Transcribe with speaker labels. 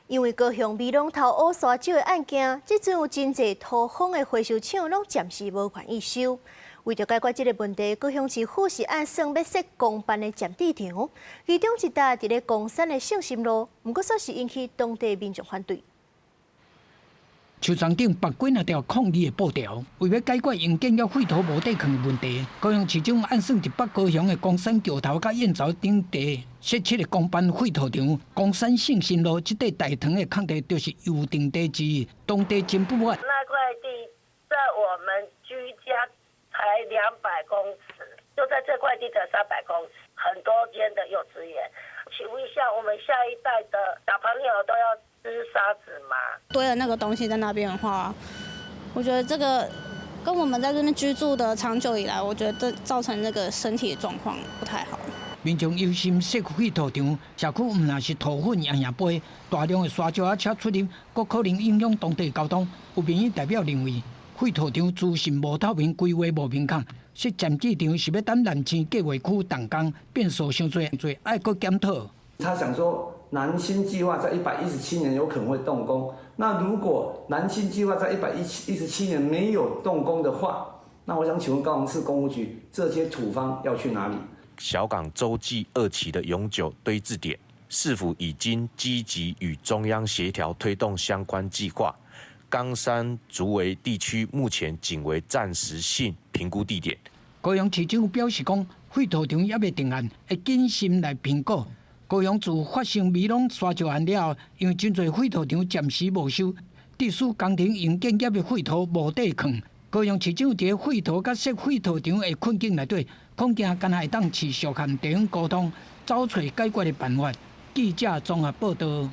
Speaker 1: 因为高雄美浓头乌沙酒的案件，即阵有真侪土方的回收厂拢暂时无愿意收。为着解决这个问题，高雄市府是按算要设公办的占地场，其中一笪伫咧公山的圣心路，不过煞是引起当地民众反对。
Speaker 2: 树桩顶绑几啊条抗议的布条，为了解决营建要废土无地坑的问题，高雄市长按算伫北高雄的公山桥头甲燕巢顶地设置的公办废土场。公山圣心路这块大塘的空地就是预定地之一，当地真不满。
Speaker 3: 那块地在我们居家才200公尺，就在这块地的300公尺，很多间的幼稚园。请问一下，我们下一代的小朋友都要吃沙子吗？
Speaker 4: 堆了那个东西在那边的话，我觉得这个跟我们在这边居住的长久以来，我觉得造成那个身体的状况不太好。
Speaker 2: 民众忧心设废土场，社区毋但是土粉洋洋飞，大量的沙石啊车出入，阁可能影响当地交通。有民意代表认为，废土场资讯无透明，规划无明确，设占地场是要等南青计划区动工，变数伤多，爱阁检讨。
Speaker 5: 他想说。 南新计划在117年有可能会动工，那如果南新计划在117年没有动工的话，那我想请问高雄市工务局，这些土方要去哪里？
Speaker 6: 小港洲际2期的永久堆置点，市府已经积极与中央协调推动相关计划。冈山竹围地区目前仅为暂时性评估地点。
Speaker 2: 高雄市长表示讲，废土场也未定案，会谨慎来评估。 高雄自发生美浓沙石案了后，因为真侪废土场暂时无收，致使工程营建业的废土无地坑。高雄市长伫废土甲设废土场的困境内底，恐惊敢会当持续和地方沟通，找找解决的办法。记者综合报道。